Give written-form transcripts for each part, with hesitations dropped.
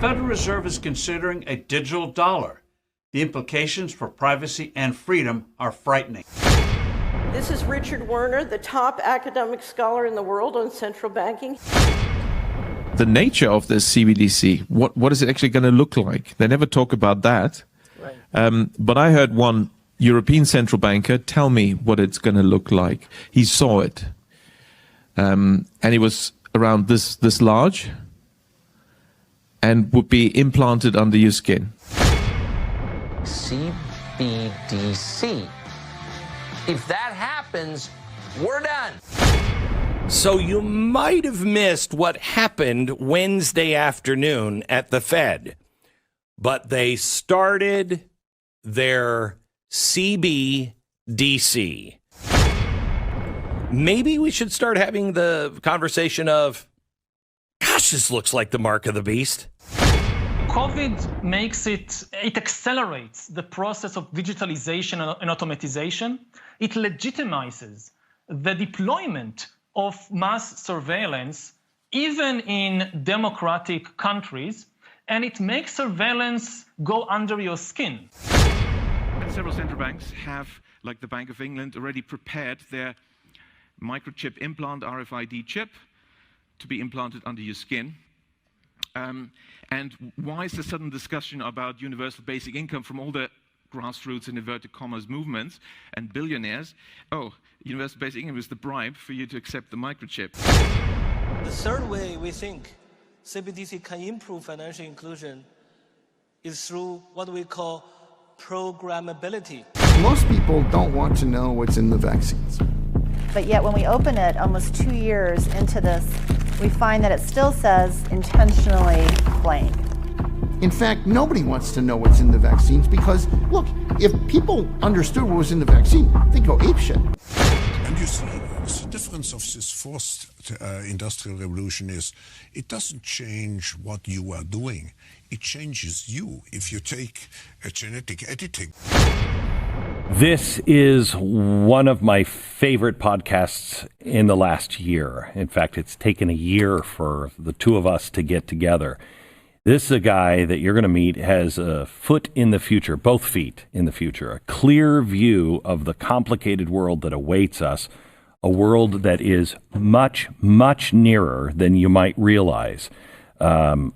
Federal Reserve is considering a digital dollar. The implications for privacy and freedom are frightening. This is Richard Werner, the top academic scholar in the world on central banking. The nature of this CBDC, what is it actually going to look like? They never talk about that. Right. But I heard one European central banker tell me what it's going to look like. He saw it. And it was around this large and would be implanted under your skin. CBDC. If that happens, we're done. So you might have missed what happened Wednesday afternoon at the Fed, but they started their CBDC. Maybe we should start having the conversation of, gosh, this looks like the mark of the beast. COVID makes it accelerates the process of digitalization and automatization. It legitimizes the deployment of mass surveillance, even in democratic countries, and it makes surveillance go under your skin. Several central banks have, like the Bank of England, already prepared their microchip implant, RFID chip, to be implanted under your skin. And why is the sudden discussion about universal basic income from all the grassroots and inverted commas movements and billionaires? Oh, universal basic income is the bribe for you to accept the microchip. The third way we think CBDC can improve financial inclusion is through what we call programmability. Most people don't want to know what's in the vaccines. But yet when we open it almost 2 years into this, we find that it still says intentionally blank. In fact, nobody wants to know what's in the vaccines because, look, if people understood what was in the vaccine, they'd go apeshit. And you see, the difference of this fourth industrial revolution is it doesn't change what you are doing. It changes you if you take a genetic editing. This is one of my favorite podcasts in the last year. In fact, it's taken a year for the two of us to get together. This is a guy that you're going to meet, has a foot in the future, both feet in the future, a clear view of the complicated world that awaits us, a world that is much, much nearer than you might realize. The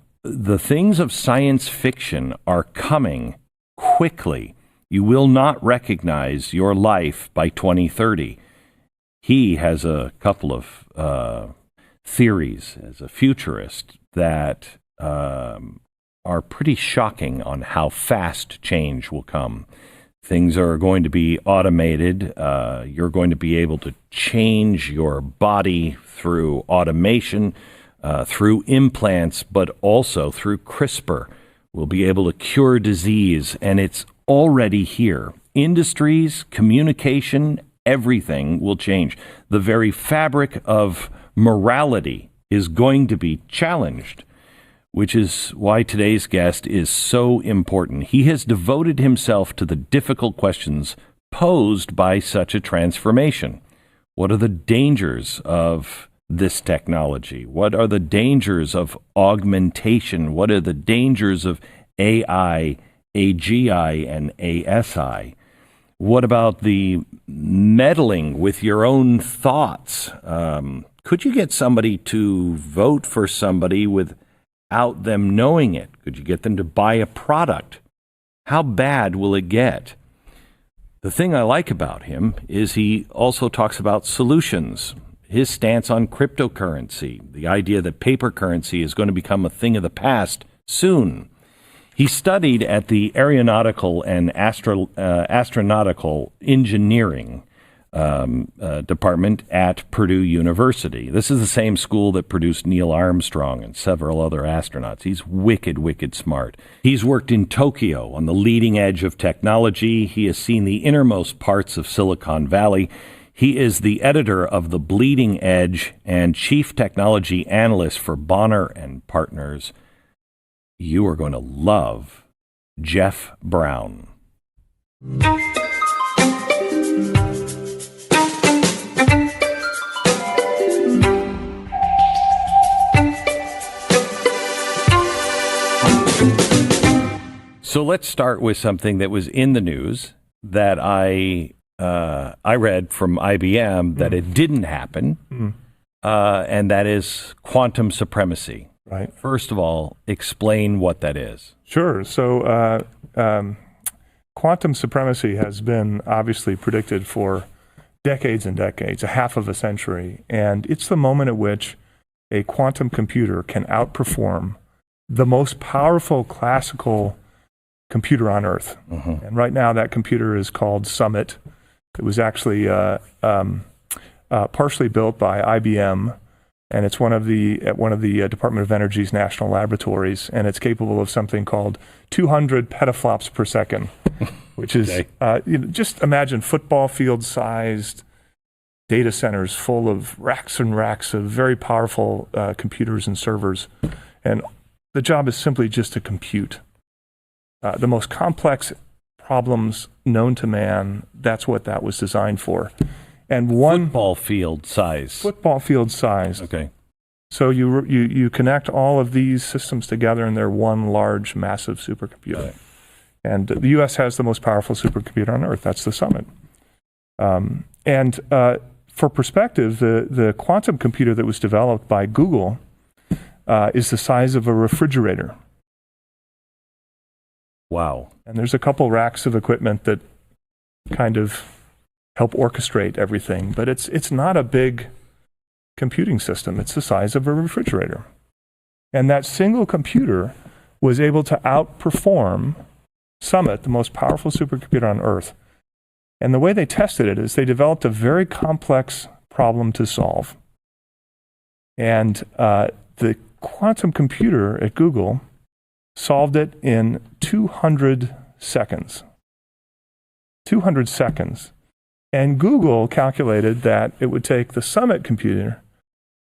things of science fiction are coming quickly. You will not recognize your life by 2030. He has a couple of theories as a futurist that are pretty shocking on how fast change will come. Things are going to be automated. You're going to be able to change your body through automation, through implants, but also through CRISPR. We'll be able to cure disease, and it's already here. Industries, communication, everything will change. The very fabric of morality is going to be challenged, which is why today's guest is so important. He has devoted himself to the difficult questions posed by such a transformation. What are the dangers of this technology? What are the dangers of augmentation? What are the dangers of AI, AGI, and ASI? What about the meddling with your own thoughts? Could you get somebody to vote for somebody without them knowing it? Could you get them to buy a product? How bad will it get? The thing I like about him is he also talks about solutions. His stance on cryptocurrency, the idea that paper currency is going to become a thing of the past soon. He studied at the Aeronautical and Astronautical Engineering department at Purdue University. This is the same school that produced Neil Armstrong and several other astronauts. He's wicked, wicked smart. He's worked in Tokyo on the leading edge of technology. He has seen the innermost parts of Silicon Valley. He is the editor of The Bleeding Edge and chief technology analyst for Bonner and Partners. You are going to love Jeff Brown. So let's start with something that was in the news that I read from IBM that it didn't happen, and that is quantum supremacy. Right. First of all, explain what that is. Sure. So quantum supremacy has been obviously predicted for decades and decades, a half of a century, and it's the moment at which a quantum computer can outperform the most powerful classical computer on Earth. And right now that computer is called Summit. It was actually partially built by IBM, and it's one of the Department of Energy's national laboratories, and it's capable of something called 200 petaflops per second, which is, just imagine football field-sized data centers full of racks and racks of very powerful computers and servers. And the job is simply just to compute the most complex problems known to man. That's what that was designed for. And one football field size. Football field size. Okay. So you connect all of these systems together, and they're one large, massive supercomputer. And the U.S. has the most powerful supercomputer on Earth. That's the Summit. For perspective, the quantum computer that was developed by Google is the size of a refrigerator. Wow. And there's a couple racks of equipment that kind of help orchestrate everything, but it's not a big computing system. It's the size of a refrigerator. And that single computer was able to outperform Summit, the most powerful supercomputer on Earth. And the way they tested it is they developed a very complex problem to solve. And the quantum computer at Google solved it in 200 seconds. 200 seconds. And Google calculated that it would take the Summit computer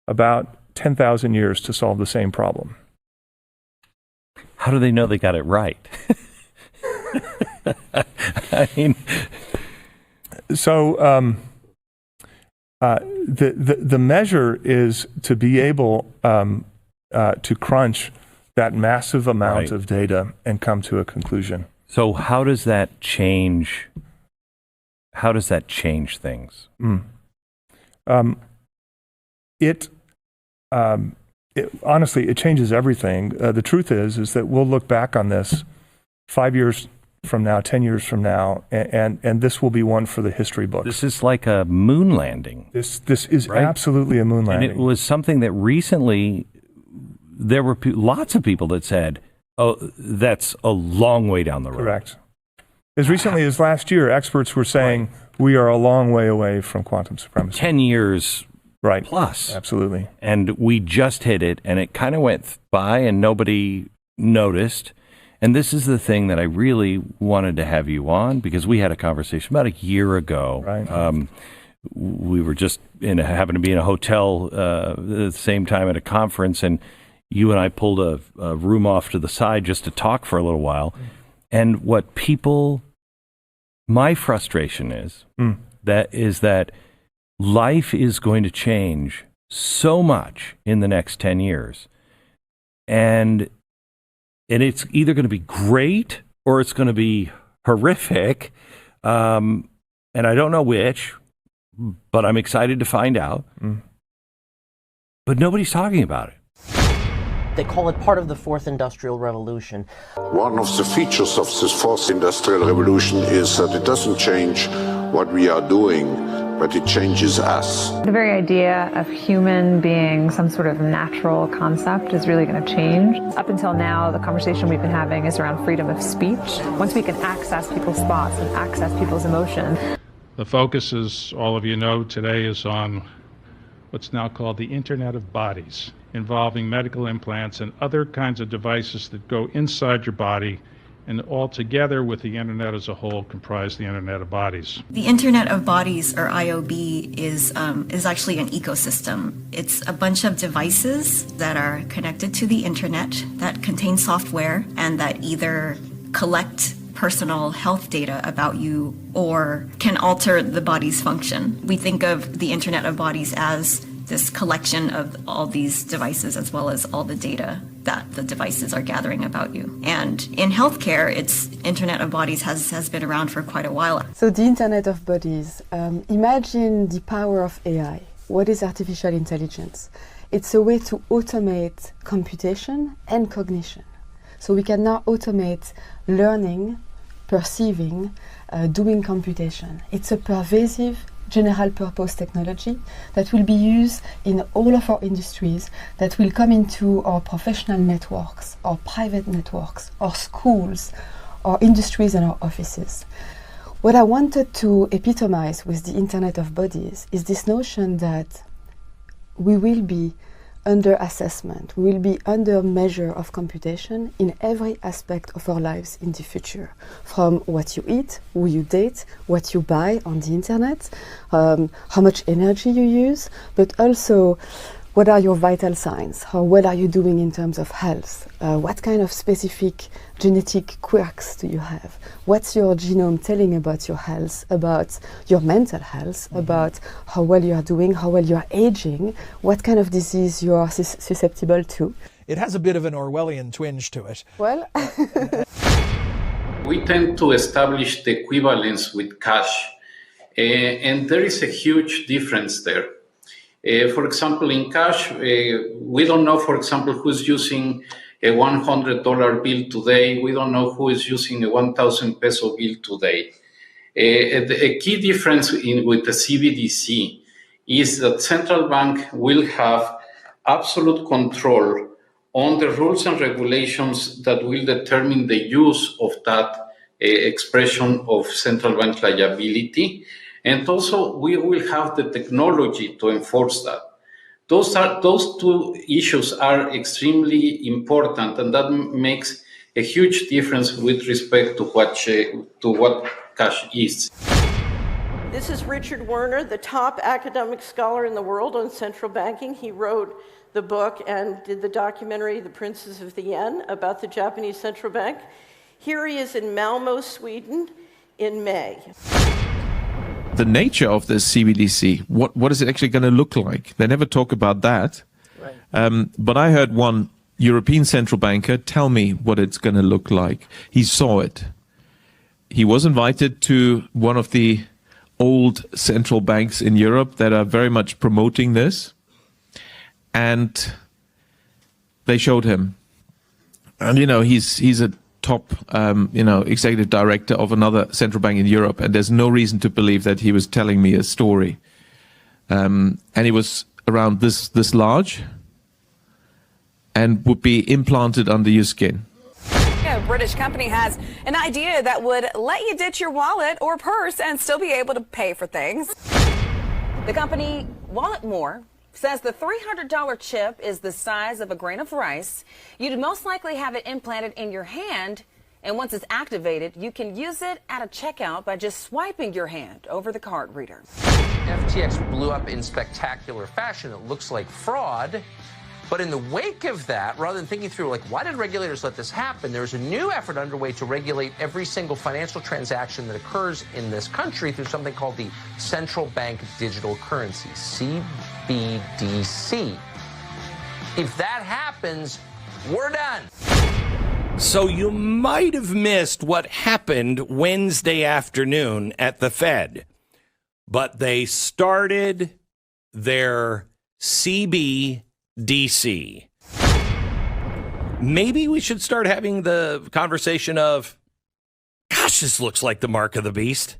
about 10,000 years to solve the same problem. How do they know they got it right? I mean, so the measure is to be able to crunch that massive amount of data and come to a conclusion. So how does that change? How does that change things? Honestly, it changes everything. The truth is that we'll look back on this 5 years from now, 10 years from now, and this will be one for the history books. This is like a moon landing. This is absolutely a moon landing. And it was something that recently there were lots of people that said, oh, that's a long way down the road. Correct. As recently as last year, experts were saying we are a long way away from quantum supremacy. 10 years plus. Absolutely. And we just hit it, and it kind of went by, and nobody noticed. And this is the thing that I really wanted to have you on, because we had a conversation about a year ago. Right. We were just happened to be in a hotel at the same time at a conference, and you and I pulled a room off to the side just to talk for a little while. And what my frustration is, that life is going to change so much in the next 10 years. And it's either going to be great or it's going to be horrific. And I don't know which, but I'm excited to find out. But nobody's talking about it. They call it part of the fourth industrial revolution. One of the features of this fourth industrial revolution is that it doesn't change what we are doing, but it changes us. The very idea of human being some sort of natural concept is really going to change. Up until now, the conversation we've been having is around freedom of speech. Once we can access people's thoughts and access people's emotions. The focus, as all of you know, today is on what's now called the Internet of Bodies, involving medical implants and other kinds of devices that go inside your body, and all together with the Internet as a whole comprise the Internet of Bodies. The Internet of Bodies, or IOB, is actually an ecosystem. It's a bunch of devices that are connected to the Internet that contain software and that either collect personal health data about you or can alter the body's function. We think of the Internet of Bodies as this collection of all these devices as well as all the data that the devices are gathering about you. And in healthcare, it's Internet of Bodies has been around for quite a while. So the Internet of Bodies, imagine the power of AI. What is artificial intelligence? It's a way to automate computation and cognition. So we can now automate learning, perceiving, doing computation. It's a pervasive general purpose technology that will be used in all of our industries, that will come into our professional networks, our private networks, our schools, our industries and our offices. What I wanted to epitomize with the Internet of Bodies is this notion that we will be under assessment, we will be under measure of computation in every aspect of our lives in the future. From what you eat, who you date, what you buy on the internet, how much energy you use, but also what are your vital signs? How well are you doing in terms of health? What kind of specific genetic quirks do you have? What's your genome telling about your health, about your mental health, about how well you are doing, how well you are aging, what kind of disease you are susceptible to? It has a bit of an Orwellian twinge to it. Well, we tend to establish the equivalence with cash, and there is a huge difference there. For example, in cash, we don't know, for example, who's using a $100 bill today. We don't know who is using a 1,000 peso bill today. A key difference with the CBDC is that central bank will have absolute control on the rules and regulations that will determine the use of that expression of central bank liability. And also, we will have the technology to enforce that. Those two issues are extremely important, and that makes a huge difference with respect to what cash is. This is Richard Werner, the top academic scholar in the world on central banking. He wrote the book and did the documentary, The Princes of the Yen, about the Japanese central bank. Here he is in Malmö, Sweden, in May. The nature of this CBDC, what is it actually going to look like? They never talk about that. Right. But I heard one European central banker tell me what it's going to look like. He saw it. He was invited to one of the old central banks in Europe that are very much promoting this. And they showed him. And, you know, he's a top, executive director of another central bank in Europe, and there's no reason to believe that he was telling me a story. And he was around this large and would be implanted under your skin. A British company has an idea that would let you ditch your wallet or purse and still be able to pay for things. The company Walletmore says the $300 chip is the size of a grain of rice. You'd most likely have it implanted in your hand, and once it's activated, you can use it at a checkout by just swiping your hand over the card reader. FTX blew up in spectacular fashion. It looks like fraud. But in the wake of that, rather than thinking through, like, why did regulators let this happen, there's a new effort underway to regulate every single financial transaction that occurs in this country through something called the Central Bank Digital Currency, CBDC. If that happens, we're done. So you might have missed what happened Wednesday afternoon at the Fed, but they started their CBDC. Maybe we should start having the conversation of, gosh, this looks like the mark of the beast.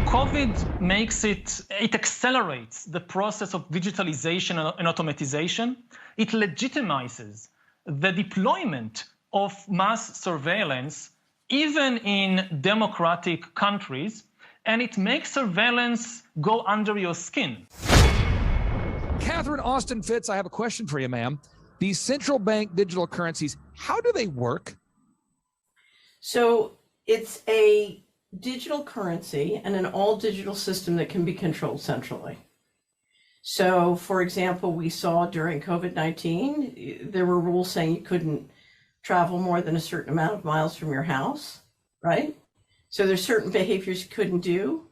COVID makes it accelerates the process of digitalization and automatization. It legitimizes the deployment of mass surveillance, even in democratic countries, and it makes surveillance go under your skin. Catherine Austin Fitz, I have a question for you, ma'am. These central bank digital currencies, how do they work? So it's a digital currency and an all-digital system that can be controlled centrally. So, for example, we saw during COVID-19, there were rules saying you couldn't travel more than a certain amount of miles from your house, right? So there's certain behaviors you couldn't do.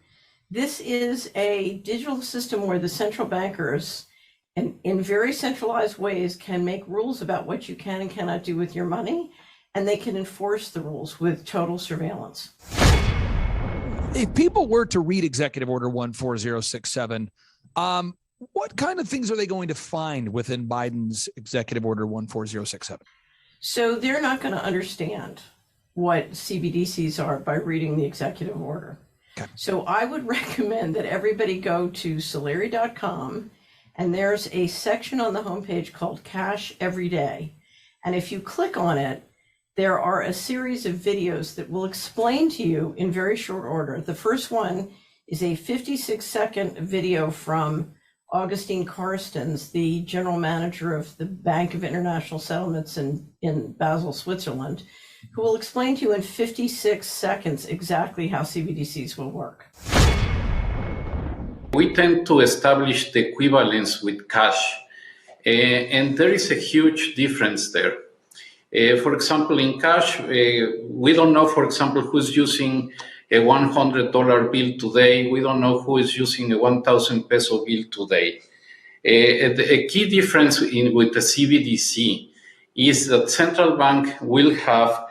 This is a digital system where the central bankers and in very centralized ways can make rules about what you can and cannot do with your money, and they can enforce the rules with total surveillance. If people were to read Executive Order 14067, what kind of things are they going to find within Biden's Executive Order 14067? So they're not going to understand what CBDCs are by reading the executive order. Okay. So I would recommend that everybody go to Solari.com, and there's a section on the homepage called Cash Every Day. And if you click on it, there are a series of videos that will explain to you in very short order. The first one is a 56-second video from Augustine Carstens, the general manager of the Bank of International Settlements in Basel, Switzerland, who will explain to you in 56 seconds exactly how CBDCs will work. We tend to establish the equivalence with cash, and there is a huge difference there. For example, in cash, we don't know, for example, who's using a $100 bill today. We don't know who is using a 1,000 peso bill today. A key difference with the CBDC is that central bank will have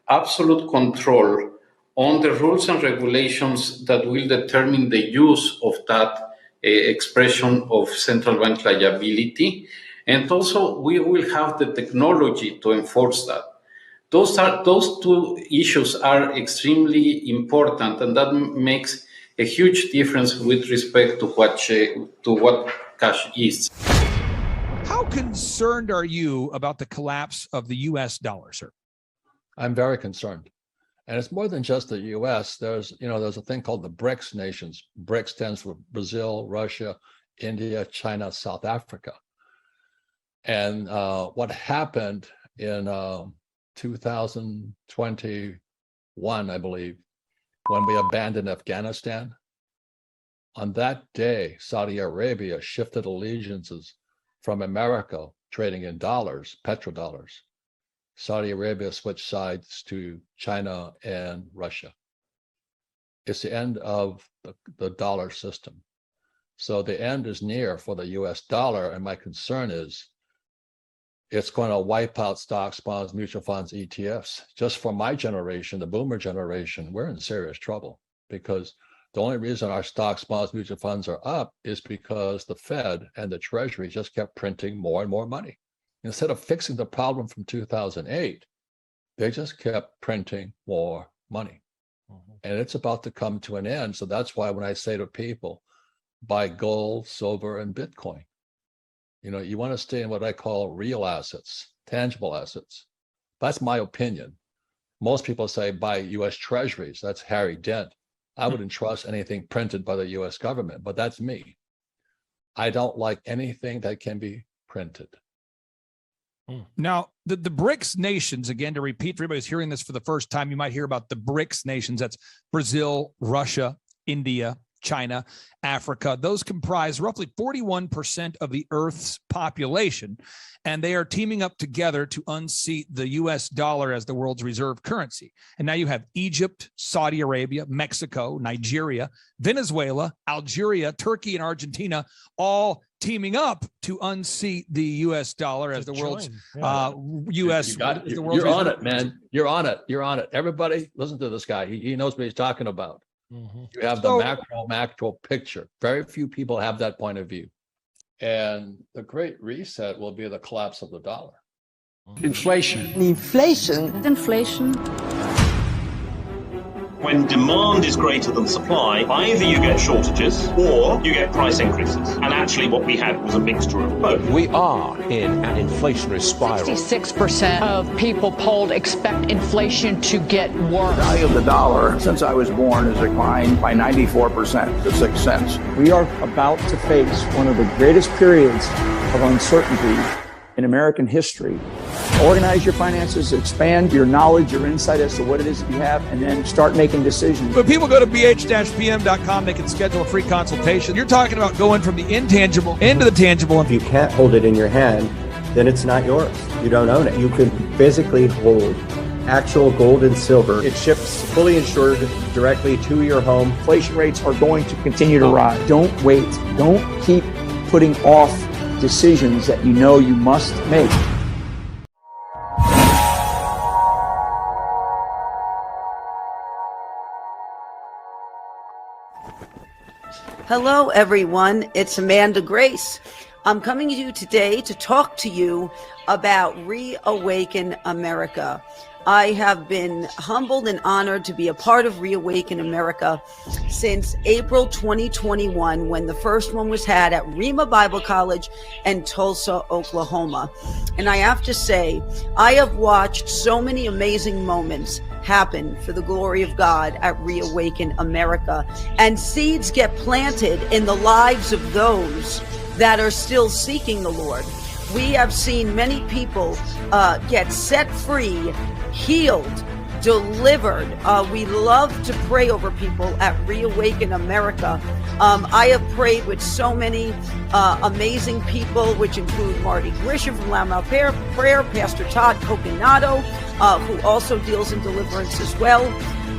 absolute control on the rules and regulations that will determine the use of that expression of central bank liability. And also, we will have the technology to enforce that. Those two issues are extremely important, and that makes a huge difference with respect to what cash is. How concerned are you about the collapse of the U.S. dollar, sir? I'm very concerned. And it's more than just the U.S. There's a thing called the BRICS nations. BRICS stands for Brazil, Russia, India, China, South Africa. And what happened in 2021, I believe, when we abandoned Afghanistan, on that day, Saudi Arabia shifted allegiances from America, trading in dollars, petrodollars. Saudi Arabia switched sides to China and Russia. It's the end of the dollar system. So the end is near for the US dollar, and my concern is it's going to wipe out stocks, bonds, mutual funds, ETFs. Just for my generation, the boomer generation, we're in serious trouble, because the only reason our stocks, bonds, mutual funds are up is because the Fed and the Treasury just kept printing more and more money. Instead of fixing the problem from 2008, they just kept printing more money. And it's about to come to an end. So that's why when I say to people, buy gold, silver, and Bitcoin. You want to stay in what I call real assets, tangible assets. That's my opinion. Most people say buy US Treasuries. That's Harry Dent. I wouldn't trust anything printed by the US government, but that's me. I don't like anything that can be printed. Now, the BRICS nations, again, to repeat for everybody who's hearing this for the first time, you might hear about the BRICS nations. That's Brazil, Russia, India, China, Africa. Those comprise roughly 41% of the Earth's population, and they are teaming up together to unseat the US dollar as the world's reserve currency. And now you have Egypt, Saudi Arabia, Mexico, Nigeria, Venezuela, Algeria, Turkey, and Argentina all teaming up to unseat the US dollar as the world's US. You're on it, man. You're on it. You're on it. Everybody, listen to this guy. He knows what he's talking about. You have the macro picture. Very few people have that point of view. And the Great Reset will be the collapse of the dollar. Inflation. When demand is greater than supply, either you get shortages or you get price increases. And actually what we had was a mixture of both. We are in an inflationary spiral. 66% of people polled expect inflation to get worse. The value of the dollar since I was born has declined by 94% to 6 cents. We are about to face one of the greatest periods of uncertainty in American history. Organize your finances, expand your knowledge, your insight as to what it is that you have, and then start making decisions. When people go to bh-pm.com, they can schedule a free consultation. You're talking about going from the intangible into the tangible. If you can't hold it in your hand, then it's not yours. You don't own it. You can physically hold actual gold and silver. It ships fully insured directly to your home. Inflation rates are going to continue to rise. Don't wait. Don't keep putting off decisions that you know you must make. Hello, everyone. It's Amanda Grace. I'm coming to you today to talk to you about Reawaken America. I have been humbled and honored to be a part of Reawaken America since April 2021, when the first one was had at Rhema Bible College in Tulsa, Oklahoma. And I have to say, I have watched so many amazing moments happen for the glory of God at Reawaken America, and seeds get planted in the lives of those that are still seeking the Lord. We have seen many people get set free, healed, delivered. We love to pray over people at Reawaken America. I have prayed with so many amazing people, which include Marty Grisham from Loudmouth Prayer, Pastor Todd Coconato, who also deals in deliverance as well.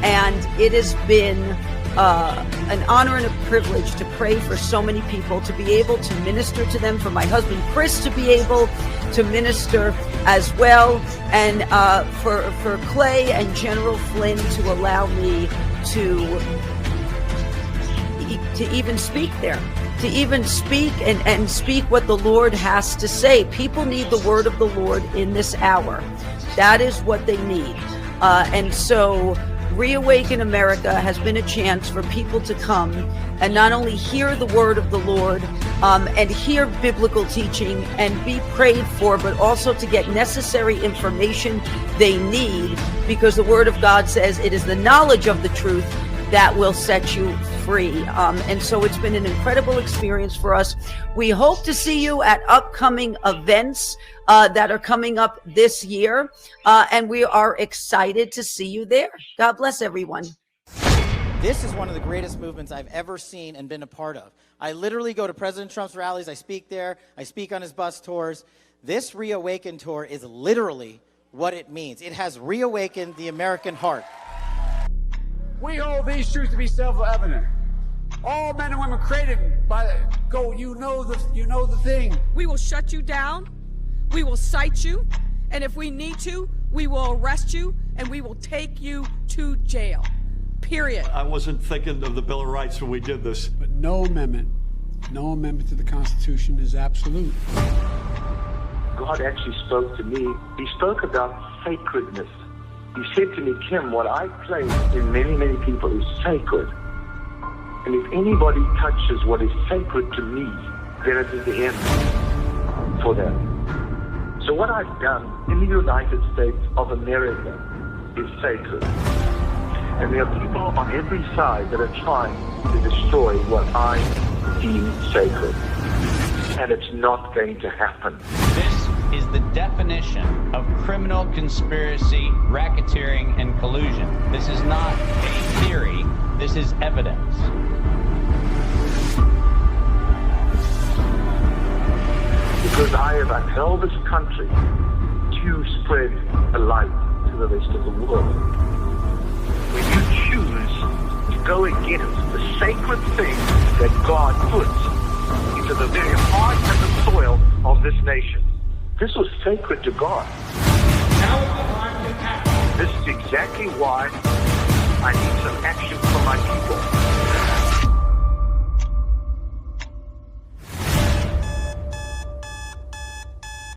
And it has been an honor and a privilege to pray for so many people, to be able to minister to them, for my husband Chris to be able to minister as well, and for Clay and General Flynn to allow me to even speak there, to even speak and speak what the Lord has to say. People need the word of the Lord in this hour. That is what they need. And so Reawaken America has been a chance for people to come and not only hear the word of the Lord and hear biblical teaching and be prayed for, but also to get necessary information they need, because the word of God says it is the knowledge of the truth that will set you free. And so it's been an incredible experience for us. We hope to see you at upcoming events that are coming up this year. And we are excited to see you there. God bless everyone. This is one of the greatest movements I've ever seen and been a part of. I literally go to President Trump's rallies. I speak there. I speak on his bus tours. This Reawaken tour is literally what it means. It has reawakened the American heart. We hold these truths to be self-evident. All men and women created by you know the thing. We will shut you down. We will cite you. And if we need to, we will arrest you and we will take you to jail. Period. I wasn't thinking of the Bill of Rights when we did this. But no amendment to the Constitution is absolute. God actually spoke to me. He spoke about sacredness. He said to me, Kim, what I place in many, many people is sacred. And if anybody touches what is sacred to me, then it is the end for them. So what I've done in the United States of America is sacred. And there are people on every side that are trying to destroy what I deem sacred. And it's not going to happen. This is the definition of criminal conspiracy, racketeering, and collusion. This is not a theory. This is evidence. Because I have upheld this country to spread a light to the rest of the world. When you choose to go against the sacred thing that God puts into the very heart and the soil of this nation, this was sacred to God. Now is the time to act. This is exactly why I need some action from my people.